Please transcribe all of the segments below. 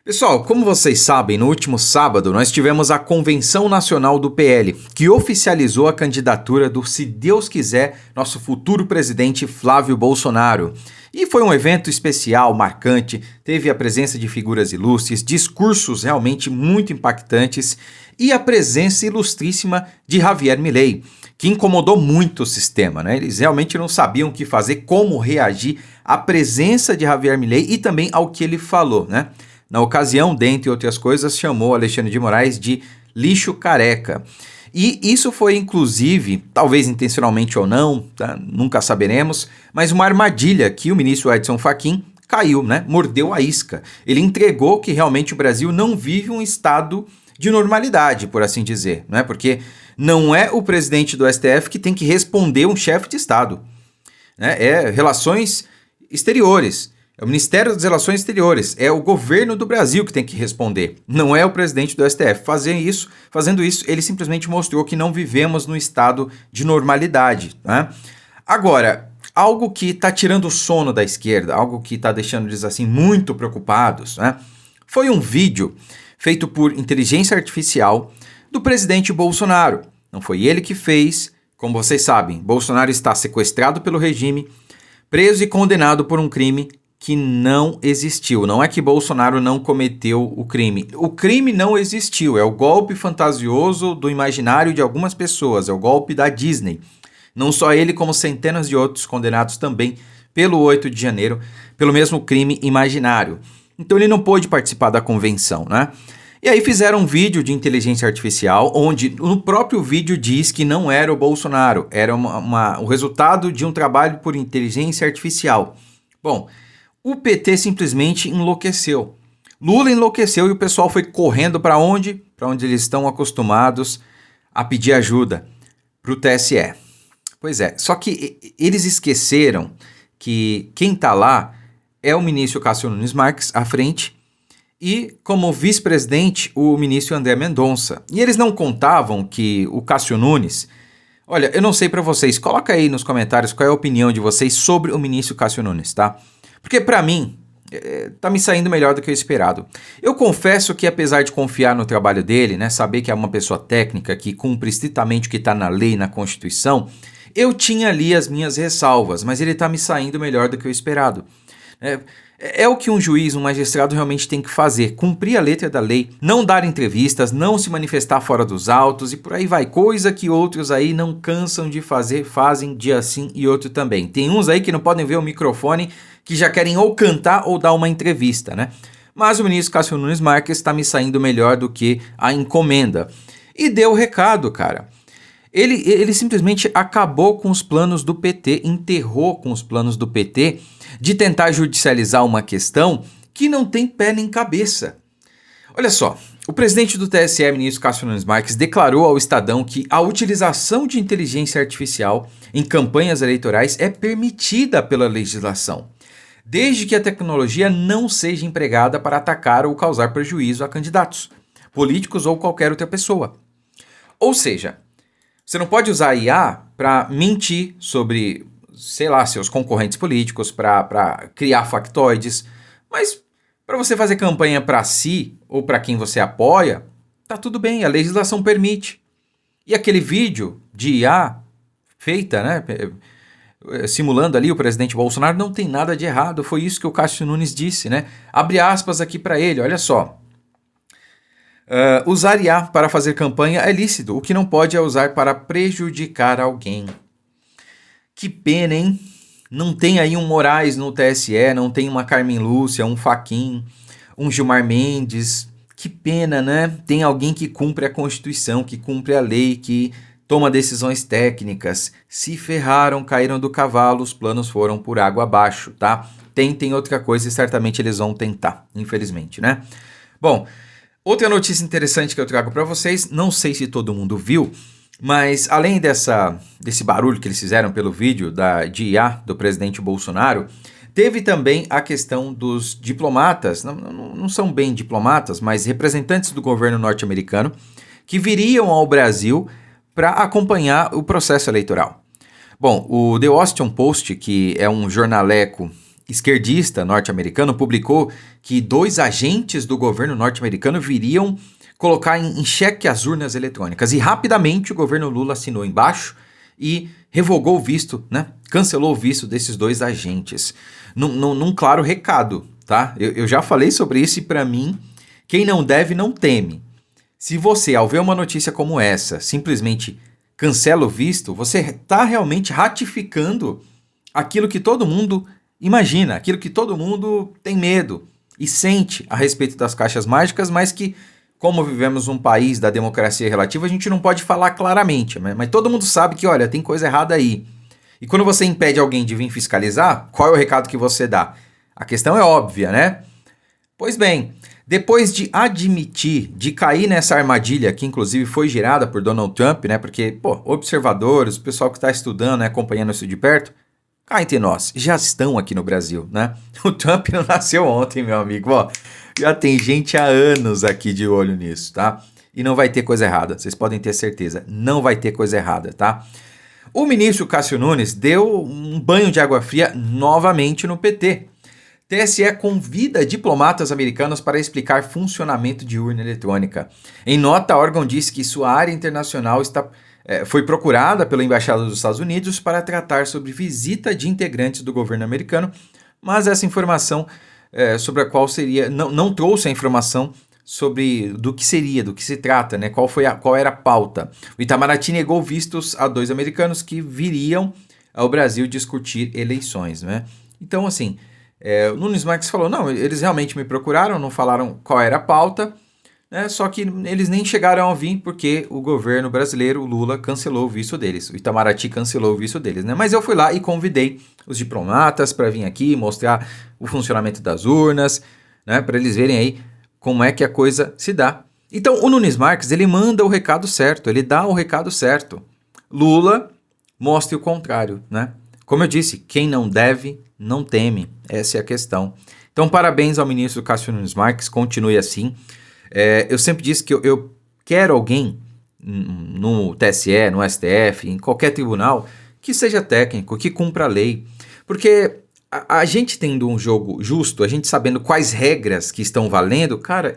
Pessoal, como vocês sabem, no último sábado nós tivemos a Convenção Nacional do PL, que oficializou a candidatura do, se Deus quiser, nosso futuro presidente Flávio Bolsonaro. E foi um evento especial, marcante, teve a presença de figuras ilustres, discursos realmente muito impactantes e a presença ilustríssima de Javier Milei, que incomodou muito o sistema, né? Eles realmente não sabiam o que fazer, como reagir à presença de Javier Milei e também ao que ele falou, né? Na ocasião, dentre outras coisas, chamou Alexandre de Moraes de lixo careca. E isso foi, inclusive, talvez intencionalmente ou não, tá? Nunca saberemos, mas uma armadilha que o ministro Edson Fachin caiu, né? Mordeu a isca. Ele entregou que realmente o Brasil não vive um estado de normalidade, por assim dizer, né? Porque não é o presidente do STF que tem que responder um chefe de Estado, né? É relações exteriores. É o Ministério das Relações Exteriores, é o governo do Brasil que tem que responder, não é o presidente do STF. Fazendo isso, ele simplesmente mostrou que não vivemos num estado de normalidade, né? Agora, algo que está tirando o sono da esquerda, algo que está deixando eles assim muito preocupados, né? Foi um vídeo feito por inteligência artificial do presidente Bolsonaro. Não foi ele que fez, como vocês sabem, Bolsonaro está sequestrado pelo regime, preso e condenado por um crime que não existiu. Não é que Bolsonaro não cometeu o crime. O crime não existiu. É o golpe fantasioso do imaginário de algumas pessoas. É o golpe da Disney. Não só ele, como centenas de outros condenados também pelo 8 de janeiro, pelo mesmo crime imaginário. Então ele não pôde participar da convenção, né? E aí fizeram um vídeo de inteligência artificial, onde no próprio vídeo diz que não era o Bolsonaro, era o resultado de um trabalho por inteligência artificial. Bom, o PT simplesmente enlouqueceu. Lula enlouqueceu e o pessoal foi correndo para onde? Para onde eles estão acostumados a pedir ajuda, para o TSE. Pois é, só que eles esqueceram que quem está lá é o ministro Cássio Nunes Marques, à frente, e como vice-presidente o ministro André Mendonça. E eles não contavam que o Cássio Nunes... Olha, eu não sei para vocês, coloca aí nos comentários qual é a opinião de vocês sobre o ministro Cássio Nunes, tá? Porque para mim, tá me saindo melhor do que o esperado. Eu confesso que apesar de confiar no trabalho dele, né, saber que é uma pessoa técnica que cumpre estritamente o que está na lei e na Constituição, eu tinha ali as minhas ressalvas, mas ele tá me saindo melhor do que o esperado. É o que um juiz, um magistrado realmente tem que fazer, cumprir a letra da lei, não dar entrevistas, não se manifestar fora dos autos e por aí vai, coisa que outros aí não cansam de fazer, fazem dia sim e outro também. Tem uns aí que não podem ver o microfone, que já querem ou cantar ou dar uma entrevista, né? Mas o ministro Cássio Nunes Marques está me saindo melhor do que a encomenda. E deu o recado, cara. Ele simplesmente acabou com os planos do PT, enterrou com os planos do PT de tentar judicializar uma questão que não tem pé nem cabeça. Olha só, o presidente do TSE, ministro Cássio Nunes Marques, declarou ao Estadão que a utilização de inteligência artificial em campanhas eleitorais é permitida pela legislação, desde que a tecnologia não seja empregada para atacar ou causar prejuízo a candidatos, políticos ou qualquer outra pessoa. Ou seja, você não pode usar a IA para mentir sobre, sei lá, seus concorrentes políticos, para criar factoides, mas para você fazer campanha para si ou para quem você apoia, tá tudo bem, a legislação permite. E aquele vídeo de IA feita, né, simulando ali o presidente Bolsonaro, não tem nada de errado, foi isso que o Cássio Nunes disse, né? Abre aspas aqui para ele, olha só. Usar IA para fazer campanha é lícito, o que não pode é usar para prejudicar alguém. Que pena, hein? Não tem aí um Moraes no TSE, não tem uma Carmen Lúcia, um Fachin, um Gilmar Mendes. Que pena, né? Tem alguém que cumpre a Constituição, que cumpre a lei, que toma decisões técnicas. Se ferraram, caíram do cavalo, os planos foram por água abaixo, tá? Tentem outra coisa e certamente eles vão tentar, infelizmente, né? Bom, outra notícia interessante que eu trago para vocês, não sei se todo mundo viu, mas além desse barulho que eles fizeram pelo vídeo de IA do presidente Bolsonaro, teve também a questão dos diplomatas, não são bem diplomatas, mas representantes do governo norte-americano, que viriam ao Brasil para acompanhar o processo eleitoral. Bom, o The Washington Post, que é um jornaleco esquerdista norte-americano publicou que 2 agentes do governo norte-americano viriam colocar em xeque as urnas eletrônicas. E rapidamente o governo Lula assinou embaixo e revogou o visto, né? Cancelou o visto desses 2 agentes. Num claro recado, tá? Eu já falei sobre isso e para mim, quem não deve não teme. Se você, ao ver uma notícia como essa, simplesmente cancela o visto, você está realmente ratificando aquilo que todo mundo imagina, aquilo que todo mundo tem medo e sente a respeito das caixas mágicas, mas que, como vivemos num país da democracia relativa, a gente não pode falar claramente, mas todo mundo sabe que, olha, tem coisa errada aí. E quando você impede alguém de vir fiscalizar, qual é o recado que você dá? A questão é óbvia, né? Pois bem, depois de admitir, de cair nessa armadilha que inclusive foi gerada por Donald Trump, né? Porque, observadores, o pessoal que está estudando, né, acompanhando isso de perto, cá entre nós, já estão aqui no Brasil, né? O Trump não nasceu ontem, meu amigo, já tem gente há anos aqui de olho nisso, tá? E não vai ter coisa errada, vocês podem ter certeza, não vai ter coisa errada, tá? O ministro Cássio Nunes deu um banho de água fria novamente no PT. TSE convida diplomatas americanos para explicar funcionamento de urna eletrônica. Em nota, o órgão disse que sua área internacional foi procurada pela Embaixada dos Estados Unidos para tratar sobre visita de integrantes do governo americano, mas essa informação sobre a qual seria, não trouxe a informação do que se trata, né? Qual era a pauta. O Itamaraty negou vistos a 2 americanos que viriam ao Brasil discutir eleições, né? Então, assim, o Nunes Marques falou, não, eles realmente me procuraram, não falaram qual era a pauta, né? Só que eles nem chegaram a vir porque o governo brasileiro, o Lula, cancelou o visto deles, o Itamaraty cancelou o visto deles, né? Mas eu fui lá e convidei os diplomatas para vir aqui mostrar o funcionamento das urnas, né? Para eles verem aí como é que a coisa se dá. Então, o Nunes Marques, ele manda o recado certo, ele dá o recado certo. Lula mostre o contrário, né? Como eu disse, quem não deve, não teme. Essa é a questão. Então, parabéns ao ministro Cássio Nunes Marques, continue assim. Eu sempre disse que eu quero alguém no TSE, no STF, em qualquer tribunal, que seja técnico, que cumpra a lei. Porque a gente tendo um jogo justo, a gente sabendo quais regras que estão valendo, cara,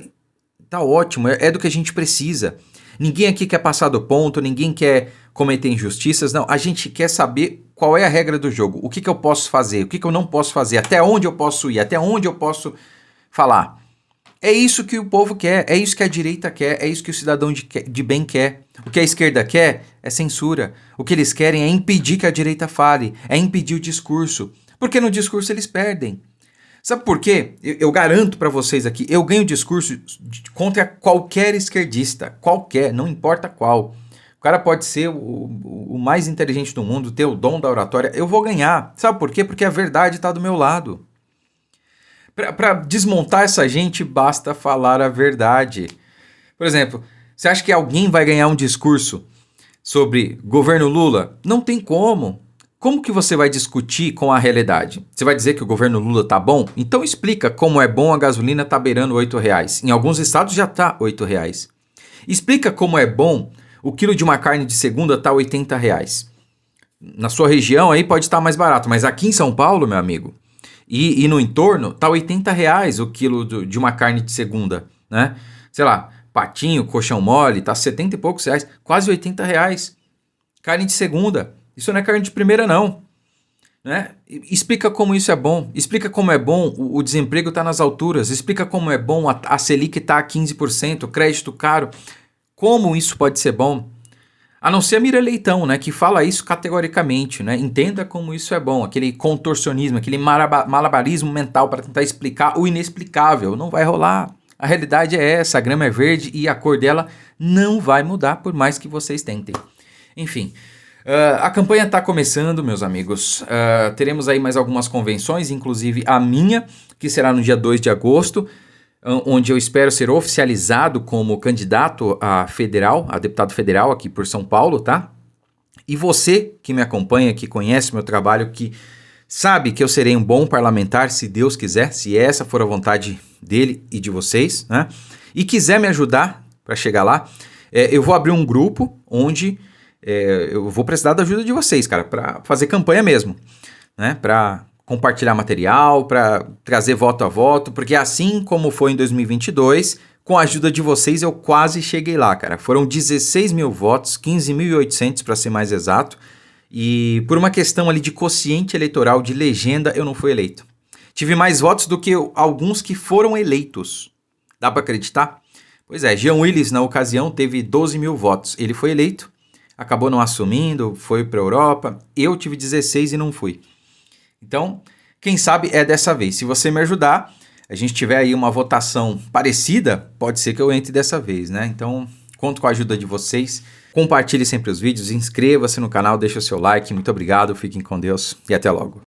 tá ótimo, é do que a gente precisa. Ninguém aqui quer passar do ponto, ninguém quer cometer injustiças, não. A gente quer saber qual é a regra do jogo, o que eu posso fazer, o que eu não posso fazer, até onde eu posso ir, até onde eu posso falar. É isso que o povo quer, é isso que a direita quer, é isso que o cidadão de bem quer. O que a esquerda quer é censura. O que eles querem é impedir que a direita fale, é impedir o discurso. Porque no discurso eles perdem. Sabe por quê? Eu garanto para vocês aqui, eu ganho discurso contra qualquer esquerdista, qualquer, não importa qual. O cara pode ser o mais inteligente do mundo, ter o dom da oratória, eu vou ganhar. Sabe por quê? Porque a verdade está do meu lado. Para desmontar essa gente, basta falar a verdade. Por exemplo, você acha que alguém vai ganhar um discurso sobre governo Lula? Não tem como. Como que você vai discutir com a realidade? Você vai dizer que o governo Lula tá bom? Então explica como é bom a gasolina tá beirando R$8. Em alguns estados já tá R$8. Explica como é bom o quilo de uma carne de segunda tá R$80. Na sua região aí pode estar mais barato, mas aqui em São Paulo, meu amigo, e no entorno, tá R$80 o quilo de uma carne de segunda, né? Sei lá, patinho, colchão mole, tá 70 e poucos reais, quase R$80. Carne de segunda. Isso não é carne de primeira, não. Né? Explica como isso é bom. Explica como é bom o desemprego estar nas alturas. Explica como é bom a Selic estar a 15%, crédito caro. Como isso pode ser bom? A não ser a Mira Leitão, né, que fala isso categoricamente. Né? Entenda como isso é bom. Aquele contorcionismo, aquele malabarismo mental para tentar explicar o inexplicável. Não vai rolar. A realidade é essa. A grama é verde e a cor dela não vai mudar por mais que vocês tentem. Enfim... a campanha está começando, meus amigos. Teremos aí mais algumas convenções, inclusive a minha, que será no dia 2 de agosto, onde eu espero ser oficializado como candidato a deputado federal aqui por São Paulo, tá? E você que me acompanha, que conhece meu trabalho, que sabe que eu serei um bom parlamentar, se Deus quiser, se essa for a vontade dele e de vocês, né? E quiser me ajudar para chegar lá, eu vou abrir um grupo onde... eu vou precisar da ajuda de vocês, cara, para fazer campanha mesmo, né? Para compartilhar material, para trazer voto a voto, porque assim como foi em 2022, com a ajuda de vocês eu quase cheguei lá, cara. Foram 16 mil votos, 15.800 para ser mais exato, e por uma questão ali de quociente eleitoral, de legenda, eu não fui eleito. Tive mais votos do que alguns que foram eleitos. Dá para acreditar? Pois é, Jean Willis na ocasião teve 12 mil votos. Ele foi eleito, acabou não assumindo, foi para a Europa. Eu tive 16 e não fui. Então, quem sabe é dessa vez. Se você me ajudar, a gente tiver aí uma votação parecida, pode ser que eu entre dessa vez, né? Então, conto com a ajuda de vocês. Compartilhe sempre os vídeos, inscreva-se no canal, deixa o seu like. Muito obrigado, fiquem com Deus e até logo.